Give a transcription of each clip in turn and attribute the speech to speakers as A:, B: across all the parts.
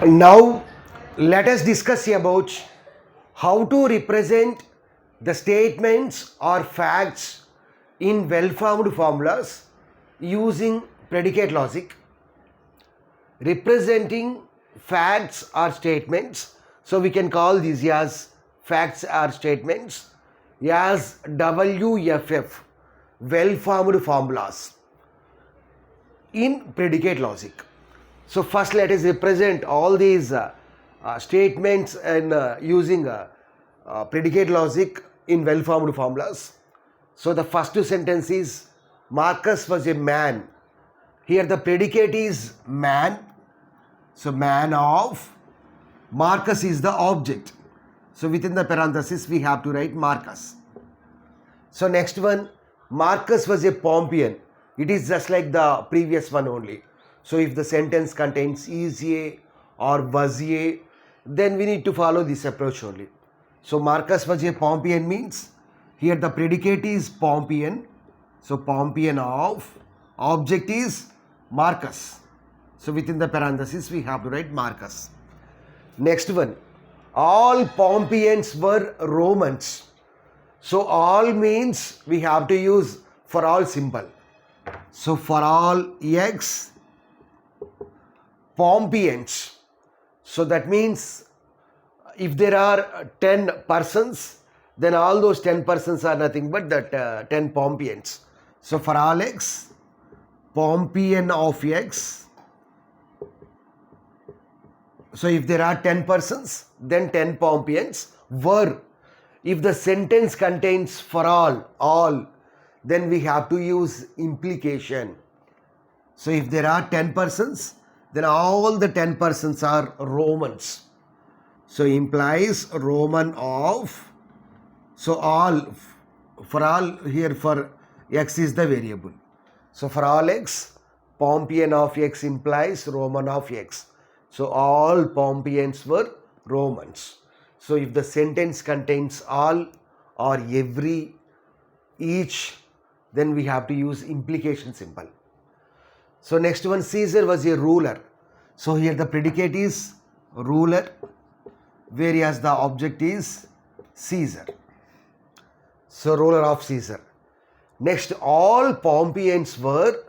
A: Now let us discuss about how to represent the statements or facts in well-formed formulas using predicate logic. Representing facts or statements, so we can call these as facts or statements, as WFF, well-formed formulas in predicate logic. So first let us represent all these statements and using predicate logic in well-formed formulas. So the first sentence is Marcus was a man. Here the predicate is man. So man of, Marcus is the object. So within the parenthesis we have to write Marcus. So next one, Marcus was a Pompeian. It is just like the previous one only. So if the sentence contains is a or was a, then we need to follow this approach only. So Marcus was a Pompeian means here the predicate is Pompeian. So Pompeian of, object is Marcus. So within the parenthesis we have to write Marcus. Next one, all Pompeians were Romans. So all means we have to use for all symbol. So for all X Pompeians. So that means if there are 10 persons, then all those 10 persons are nothing but that 10 Pompeians. So for all X, Pompeian of X. So if there are 10 persons, then 10 Pompeians were. If the sentence contains for all, then we have to use implication. So if there are 10 persons, then all the 10 persons are Romans. So implies Roman of, so all, for all here for X is the variable. So for all X, Pompeian of X implies Roman of X. So all Pompeians were Romans. So if the sentence contains all or every, each, then we have to use implication symbol. So next one, Caesar was a ruler. So here the predicate is ruler, whereas the object is Caesar. So ruler of Caesar. Next, all Pompeians were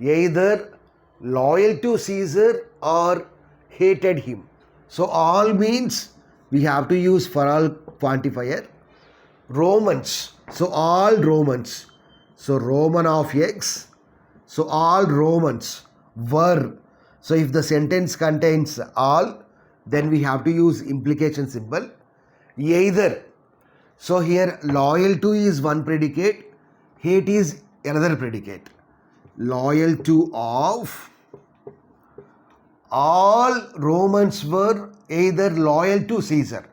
A: either loyal to Caesar or hated him. So all means we have to use for all quantifier. Romans. So all Romans. So Roman of X. So all Romans were. So if the sentence contains all, then we have to use implication symbol. Either. So here loyal to is one predicate, hate is another predicate. Loyal to of, all Romans were either loyal to Caesar.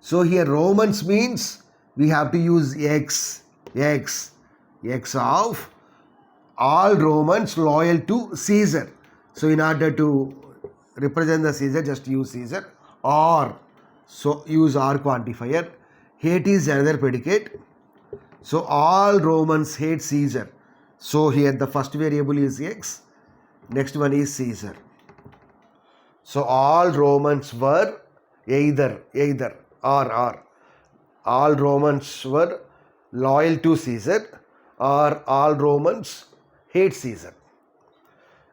A: So here Romans means we have to use X of all Romans loyal to Caesar. So in order to represent the Caesar, just use Caesar, or so use R quantifier. Hate is another predicate. So all Romans hate Caesar. So here the first variable is X, next one is Caesar. So all Romans were either or. All Romans were loyal to Caesar or all Romans hate Caesar.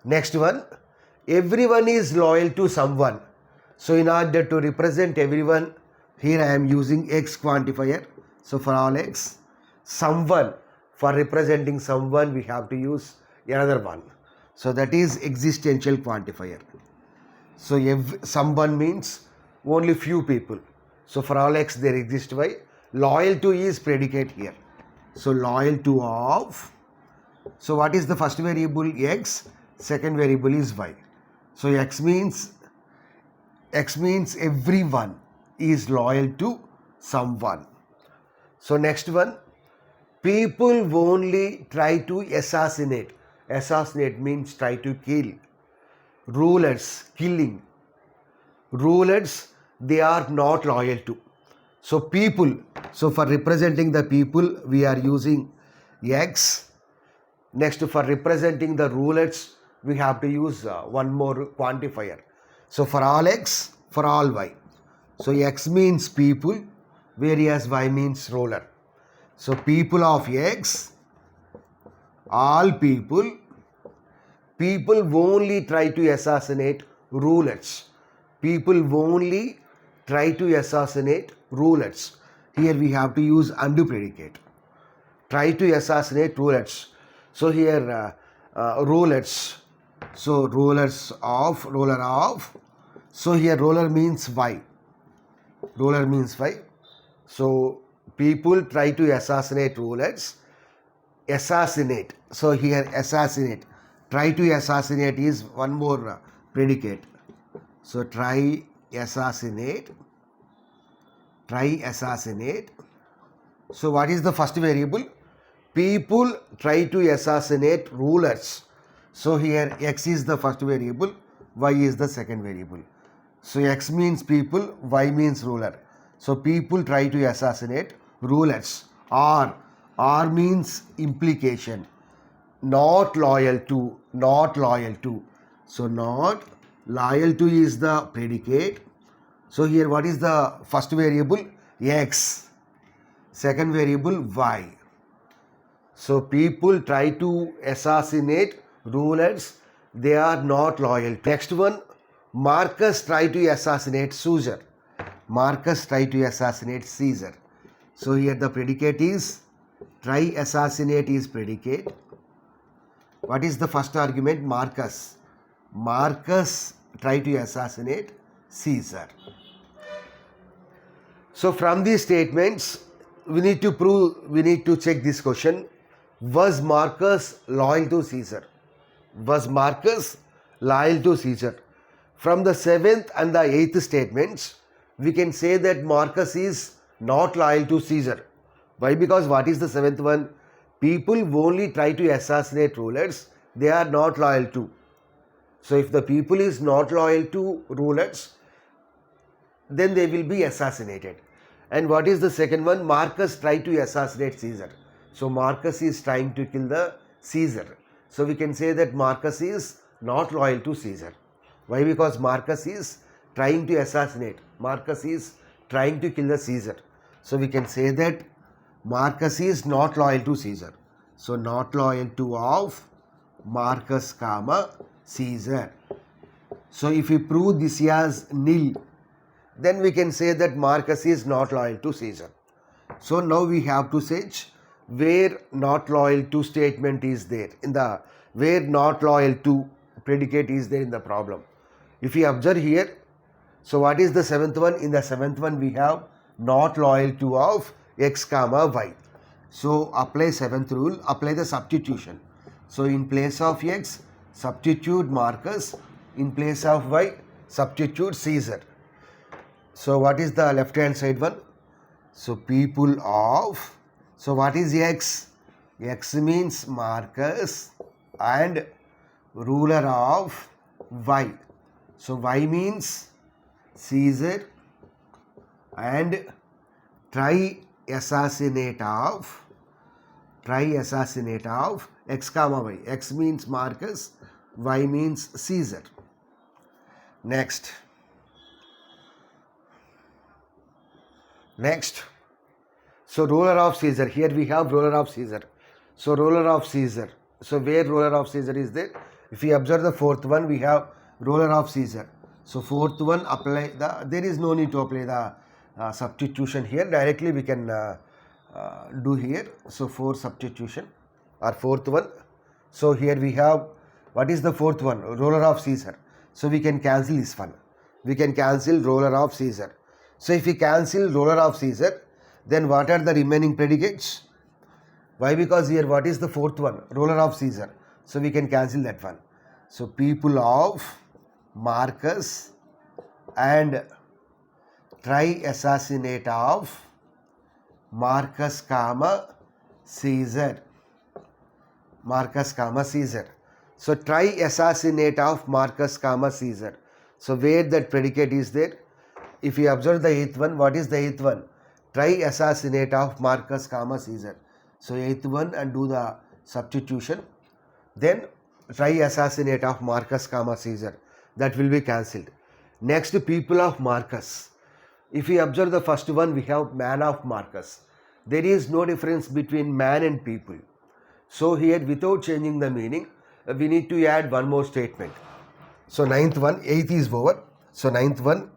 A: Next one, everyone is loyal to someone. So in order to represent everyone, here I am using X quantifier. So for all X, someone, for representing someone we have to use another one. So that is existential quantifier. So someone means only few people. So for all X there exist Y. Loyal to is predicate here. So loyal to of. So what is the first variable? X. Second variable is Y. So X means everyone is loyal to someone. So next one, people only try to assassinate. Assassinate means try to kill. Rulers, killing. Rulers, they are not loyal to. So people, so for representing the people we are using X. Next, for representing the rulers we have to use one more quantifier. So for all x, for all y. So x means people, whereas y means ruler. So people of x, all people, people only try to assassinate rulers. People only try to assassinate rulers. Here we have to use undo predicate. Try to assassinate rulers. So here rulers. So ruler of. So here ruler means y. Ruler means y. So people try to assassinate rulers. Assassinate. So here assassinate. Try to assassinate is one more predicate. So try assassinate. Try assassinate. So what is the first variable? People try to assassinate rulers. So here x is the first variable, y is the second variable. So x means people, y means ruler. So people try to assassinate rulers. R means implication. Not loyal to, not loyal to. So not loyal to is the predicate. So here what is the first variable? X. Second variable y. So people try to assassinate rulers. They are not loyal. Next one, Marcus try to assassinate Caesar. Marcus try to assassinate Caesar. So here the predicate is try assassinate is predicate. What is the first argument? Marcus. Marcus try to assassinate Caesar. So from these statements, we need to check this question. Was Marcus loyal to Caesar? Was Marcus loyal to Caesar? From the 7th and the 8th statements, we can say that Marcus is not loyal to Caesar. Why? Because what is the 7th one? People only try to assassinate rulers. They are not loyal to. So if the people is not loyal to rulers, then they will be assassinated. And what is the second one? Marcus tried to assassinate Caesar. So Marcus is trying to kill the Caesar. So we can say that Marcus is not loyal to Caesar. Why? Because Marcus is trying to assassinate. Marcus is trying to kill the Caesar. So we can say that Marcus is not loyal to Caesar. So not loyal to of Marcus comma Caesar. So if we prove this as nil, then we can say that Marcus is not loyal to Caesar. So now we have to search where not loyal to statement is there, in the where not loyal to predicate is there in the problem. If we observe here, so what is the 7th one? In the 7th one we have not loyal to of x comma y. So apply 7th rule, apply the substitution. So in place of x, substitute Marcus. In place of y, substitute Caesar. So what is the left hand side one? So people of, so what is x? X means Marcus and ruler of y. So y means Caesar and try assassinate of x comma y. X means Marcus, y means Caesar. Next, so ruler of Caesar. Here we have ruler of Caesar. So ruler of Caesar. So where ruler of Caesar is there? If we observe the 4th one, we have ruler of Caesar. So 4th one, apply the, there is no need to apply the substitution here. Directly we can do here. So 4 substitution or 4th one. So here we have, what is the 4th one? Ruler of Caesar. So we can cancel this one. We can cancel ruler of Caesar. So if we cancel ruler of Caesar, then what are the remaining predicates? Why? Because here what is the 4th one? Ruler of Caesar. So we can cancel that one. So people of Marcus and try assassinate of Marcus comma Caesar. Marcus comma Caesar. So try assassinate of Marcus comma Caesar. So where that predicate is there? If you observe the 8th one, what is the 8th one? Try assassinate of Marcus comma Caesar. So 8th one and do the substitution. Then try assassinate of Marcus comma Caesar. That will be cancelled. Next, people of Marcus. If we observe the first one, we have man of Marcus. There is no difference between man and people. So here, without changing the meaning, we need to add one more statement. So ninth one, eighth is over. So ninth one,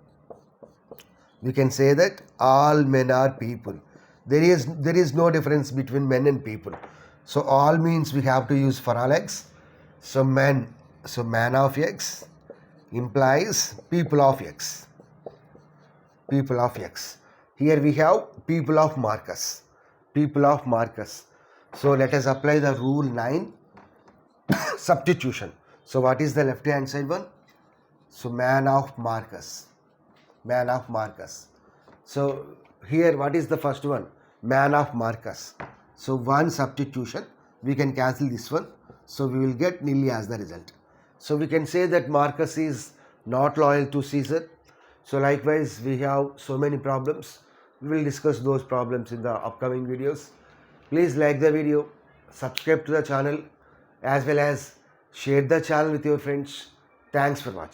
A: we can say that all men are people. There is no difference between men and people. So all means we have to use for all x. So man of x implies people of x. People of x. Here we have people of Marcus. People of Marcus. So let us apply the rule 9, substitution. So what is the left hand side one? So man of Marcus. Man of Marcus. So here what is the first one? Man of Marcus. So one substitution, we can cancel this one. So we will get nilly as the result. So we can say that Marcus is not loyal to Caesar. So likewise we have so many problems. We will discuss those problems in the upcoming videos. Please like the video, subscribe to the channel, as well as share the channel with your friends. Thanks for watching.